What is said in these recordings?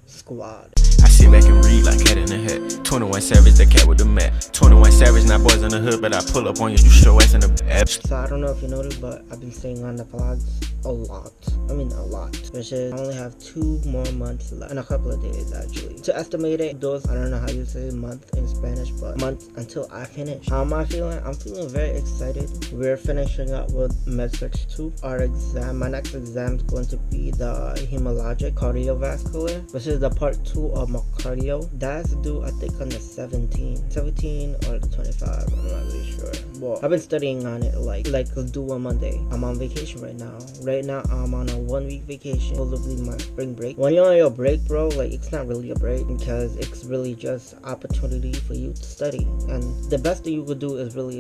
Squad. I sit back and read like Cat in the Hat. 21 Savage, the cat with the mat. 21 Savage, not boys in the hood, but I pull up on you, show ass in the app. So I don't know if you noticed, but I've been staying on the vlogs a lot. I mean a lot. Which is I only have 2 more months left. In a couple of days actually. To estimate it, those, I don't know how you say month in Spanish, but month until I finish. How am I feeling? I'm feeling very excited. We're finishing up with MedSearch 2. Our exam, my next exam is going to be the Hemologic Cardiovascular, which is the part 2 of my cardio. That's due I think on the 17th or the 25. I'm not really sure. Well, I've been studying on it like due on Monday. I'm on vacation right now. Right now I'm on a 1-week vacation, probably my spring break. When you're on your break, bro, like it's not really a break because it's really just opportunity for you to study. And the best thing you could do is really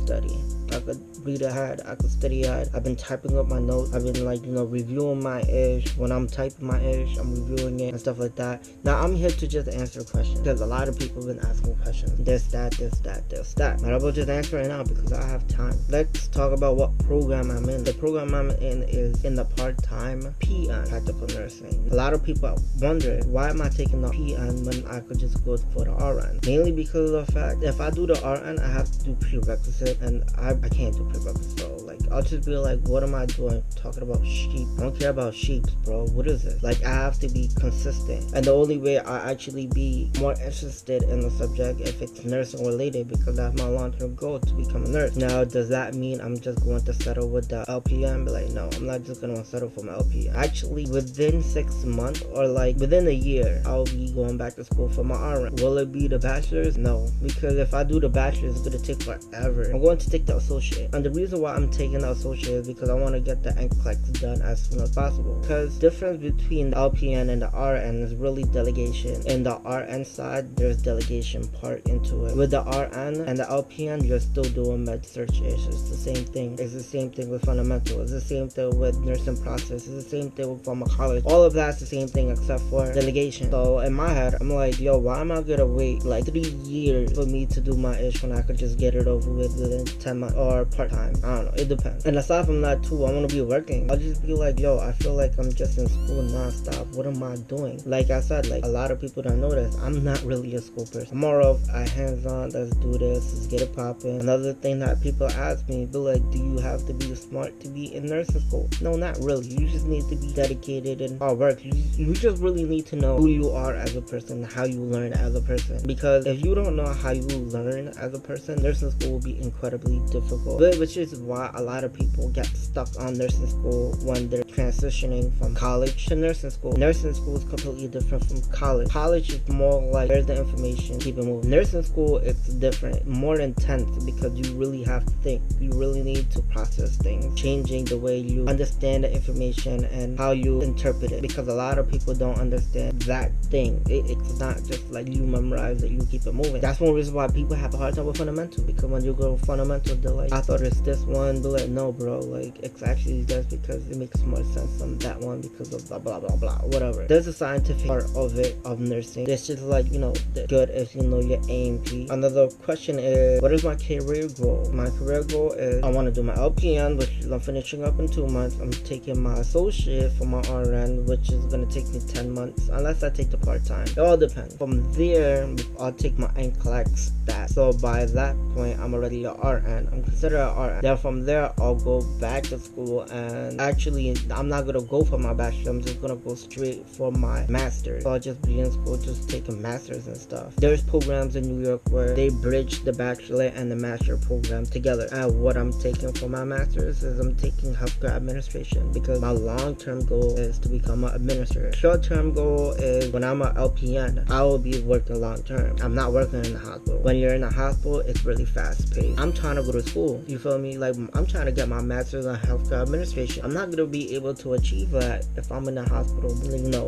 study. I could read ahead, I could study ahead. I've been typing up my notes. I've been reviewing my ish. When I'm typing my ish, I'm reviewing it and stuff like that. Now I'm here to just answer questions because a lot of people have been asking questions. This, that. But I will just answer it now because I have time. Let's talk about what program I'm in. The program I'm in is in the part-time PN, practical nursing. A lot of people wonder, why am I taking the PN when I could just go for the RN? Mainly because of the fact, if I do the RN, I have to do prerequisite, and I can't do prerequisite, bro. Like, I'll just be like, what am I doing talking about sheep? I don't care about sheep, bro. What is it? Like, I have to be consistent. And the only way I actually be more interested in the subject if it's nursing related, because that's my long-term goal, to become a nurse. Now, does that mean I'm just going to settle with the LPN? Be like, no, I'm not just going to settle for my LPN. Actually, within 6 months or within a year, I'll be going back to school for my RN. Will it be the bachelor's? No, because if I do the bachelor's, it's going to take forever. I'm going to take the associate. And the reason why I'm taking the associate is because I want to get the NCLEX done as soon as possible. Because the difference between the LPN and the RN is really delegation. In the RN side, there's delegation part into it. With the RN and the LPN, you're still doing med search issues. It's the same thing. It's the same thing with fundamental. It's the same thing with nursing process. It's the same thing with pharmacology. All of that's the same thing except for delegation. So in my head, I'm like, yo, why am I gonna wait 3 years for me to do my ish when I could just get it over with within 10 months or part-time? I don't know. It depends. And aside from that too, I want to be working. I'll just be like, yo, I feel like I'm just in school non-stop. What am I doing? Like I said, a lot of people don't know this. I'm not really a school person. I'm more of a hands-on, let's do this, let's get it popping. Another thing that people ask me, be like, do you have to be smart to be in nursing school? No, not really. You just need to be dedicated and hard work. You just really need to know who you are as a person, how you learn as a person. Because if you don't know how you learn as a person, nursing school will be incredibly difficult. Which is why a lot of people get stuck on nursing school when they're transitioning from college to nursing school. Nursing school is completely different from college. College is more like, here's the information, keep it moving. Nursing school, it's different, more intense, because you really have to think. You really need to process things, changing the way you understand the information and how you interpret it, because a lot of people don't understand that thing. It's not just like you memorize it, you keep it moving. That's one reason why people have a hard time with fundamental, because when you go fundamental, they're like, I thought it's this one. They're like, no bro, it's actually just because it makes more sense on that one because of blah blah blah blah, whatever. There's a scientific part of it, of nursing. It's just good if you know your A&P. Another question is, what is my career goal? My career goal is, I want to do my LPN, which I'm finishing up in 2 months. I'm taking my associate for my RN, which is going to take me 10 months, unless I take the part-time. It all depends. From there, I'll take my NCLEX stat. So by that point, I'm already a RN. I'm considered a RN. Then from there, I'll go back to school, and actually, I'm not going to go for my bachelor. I'm just going to go straight for my master's. So I'll just be in school, just taking masters and stuff. There's programs in New York where they bridge the bachelor and the master program together. And what I'm taking for my master's is I'm taking healthcare administration, because my long-term goal is to become an administrator. Short-term goal is, when I'm an LPN, I will be working long-term. I'm not working in the hospital. When you're in the hospital, it's really fast-paced. I'm trying to go to school. You feel me? I'm trying to get my master's in healthcare administration. I'm not gonna be able to achieve that if I'm in the hospital,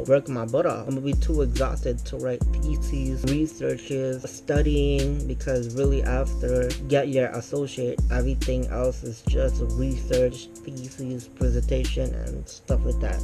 working my butt off. I'm gonna be too exhausted to write theses, researches, studying, because really after get your associate, everything else is just research, theses, presentation, and stuff like that.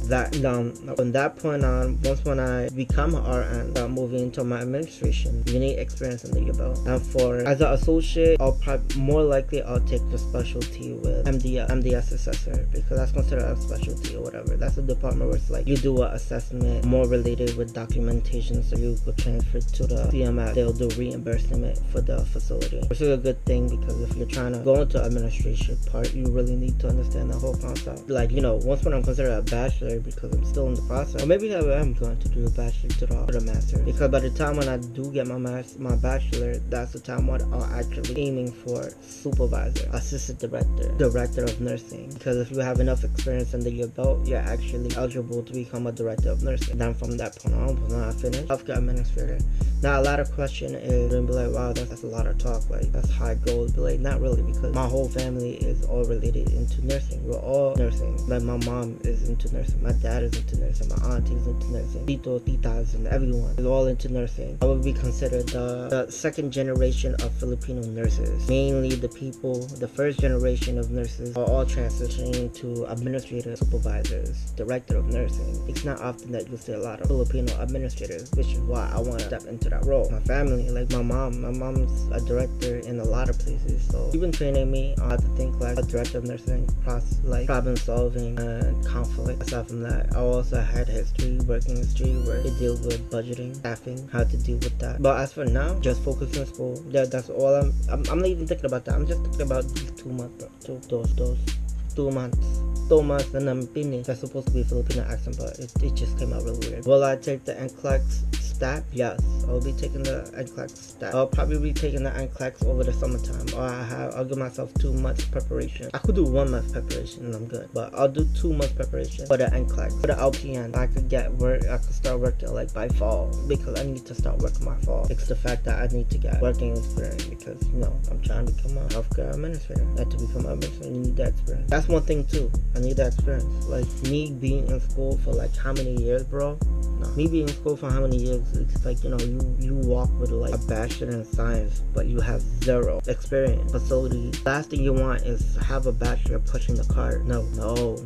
From that point on, when I become an RN, start moving into my administration, you need experience under your belt. And as an associate, I'll take the specialty with MDS assessor, because that's considered a specialty or whatever. That's a department where it's like you do an assessment more related with documentation, so you go transfer to the CMS. They'll do reimbursement for the facility, which is a good thing, because if you're trying to go into administration part, you really need to understand the whole concept. Like, you know, once when I'm considered a bachelor, because I'm still in the process, or maybe I am going to do a bachelor to the master, because by the time when I do get my bachelor, that's the time when I'm actually aiming for supervisor, assistant director of nursing, because if you have enough experience under your belt, you're actually eligible to become a director of nursing. Then from that point on, when I finish, healthcare administrator. Now, a lot of question is gonna be like, wow, that's a lot of talk, like that's high goals. But like, not really, because my whole family is all related into nursing. We're all nursing. Like, my mom is into nursing, my dad is into nursing, my auntie is into nursing, titas, and everyone is all into nursing. I would be considered the second generation of Filipino nurses. Mainly the first generation of nurses are all transitioning to administrative supervisors, director of nursing. It's not often that you see a lot of Filipino administrators, which is why I want to step into that role. My family, like my mom's a director in a lot of places, so she's been training me on how to think like a director of nursing, like problem solving and conflict. Aside from that, I also had working history where it deals with budgeting, staffing, how to deal with that. But as for now, just focus on school. That's all. I'm not even thinking about that. I'm just thinking about these 2 months, bro. Those 2 months. 2 months, and I'm finished. That's supposed to be a Filipino accent, but it just came out really weird. Will I take the NCLEX stat? Yes, I'll be taking the NCLEX stat. I'll probably be taking the NCLEX over the summertime, or I'll give myself 2 months preparation. I could do 1 month preparation and I'm good, but I'll do 2 months preparation for the NCLEX. For the LPN, I could start working like by fall, because I need to start working my fall. It's the fact that I need to get working experience, because, you know, I'm trying to become a healthcare administrator. And to become an administrator, you need that experience. That's one thing too. I need that experience. Like, me being in school for like how many years, bro? No. Me being in school for how many years, it's like, you know, you walk with like a bachelor in science, but you have 0 experience. Facility. Last thing you want is have a bachelor pushing the cart. No,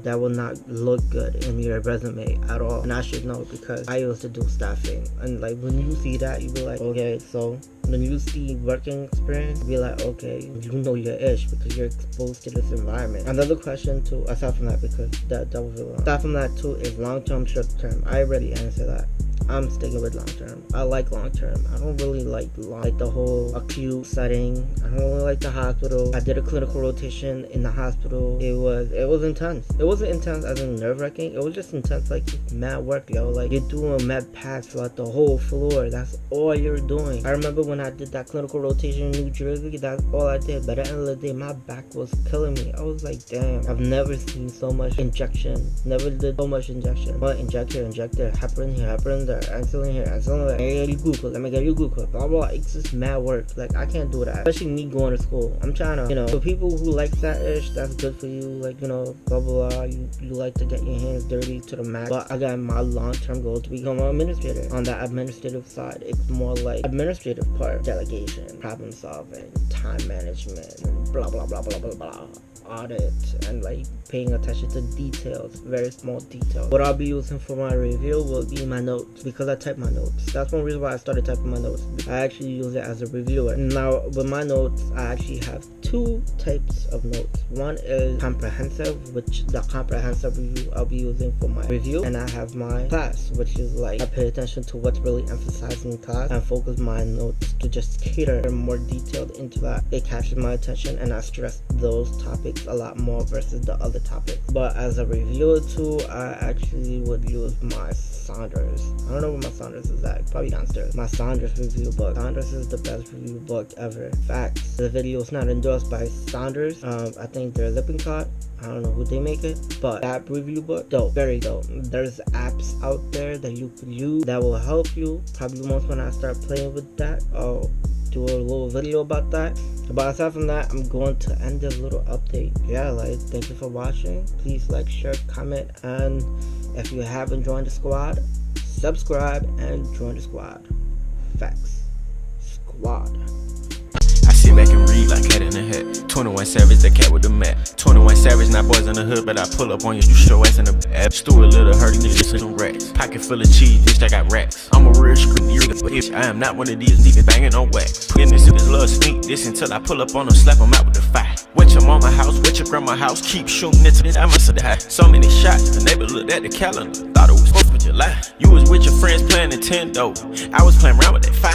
that will not look good in your resume at all. And I should know, because I used to do staffing, and like when you see that, you be like, okay, so when you see working experience, be like, okay, you know your ish, because you're exposed to this environment. Another question too, aside from that, because that was really long. Aside from that too, is long-term, short-term. I already answered that. I'm sticking with long term. I like long term. I don't really like the whole acute setting. I don't really like the hospital. I did a clinical rotation in the hospital. It was intense. It wasn't intense as in nerve-wracking. It was just intense, like mad work, yo. Like, you're doing mad packs throughout the whole floor. That's all you're doing. I remember when I did that clinical rotation in New Jersey, that's all I did. By the end of the day, my back was killing me. I was like, damn, I've never seen so much injection. Never did so much injection. But inject here, heparin here, heparin there, insulin here, insulin there. Let me get you glucose. Let me get you glucose. Blah, blah, blah. It's just mad work. Like, I can't do that. Especially me going to school. I'm trying to, you know, for people who like that ish, that's good for you. Like, you know, blah, blah, blah. You like to get your hands dirty to the max. But I got my long-term goal to become an administrator. On that administrative side, it's more like administrative part, delegation, problem solving, time management, and blah, blah, blah, blah, blah, blah. Audit, and like paying attention to details, very small details. What I'll be using for my review will be my notes, because I type my notes. That's one reason why I started typing my notes. I actually use it as a reviewer. Now with my notes, I actually have 2 types of notes. One is comprehensive, which the comprehensive review I'll be using for my review, and I have my class, which is like I pay attention to what's really emphasized in class and focus my notes to just cater more detailed into that. It captures my attention, and I stress those topics a lot more versus the other topics. But as a reviewer too, I actually would use my Saunders. I don't know where my Saunders is at. Probably downstairs. My Saunders review book. Saunders is the best review book ever. Facts. The video is not endorsed by Saunders. I think they're Lippincott. I don't know who they make it, but that review book, dope, very dope. There's apps out there that you can use that will help you. Probably once when I start playing with that, I'll do a little video about that. But aside from that, I'm going to end this little update. Yeah, like, thank you for watching. Please like, share, comment, and if you haven't joined the squad, subscribe and join the squad. Facts. Squad. I sit back and read like Cat in the Hat. 21 Savage, the cat with the mat. 21 Savage, not boys in the hood, but I pull up on you, you show ass in the app. Stuart Little, hurting niggas with some racks. Pocket full of cheese, bitch, I got racks. I'm a real screw, bitch, I am not one of these niggas banging on wax. Putting this in this little sneak this until I pull up on them, slap them out with the fire. Went your mama house, went your grandma house, keep shooting it to this, I must die. So many shots, the neighbor looked at the calendar, thought it was 4th of July. You was with your friends playing Nintendo, I was playing around with that fire.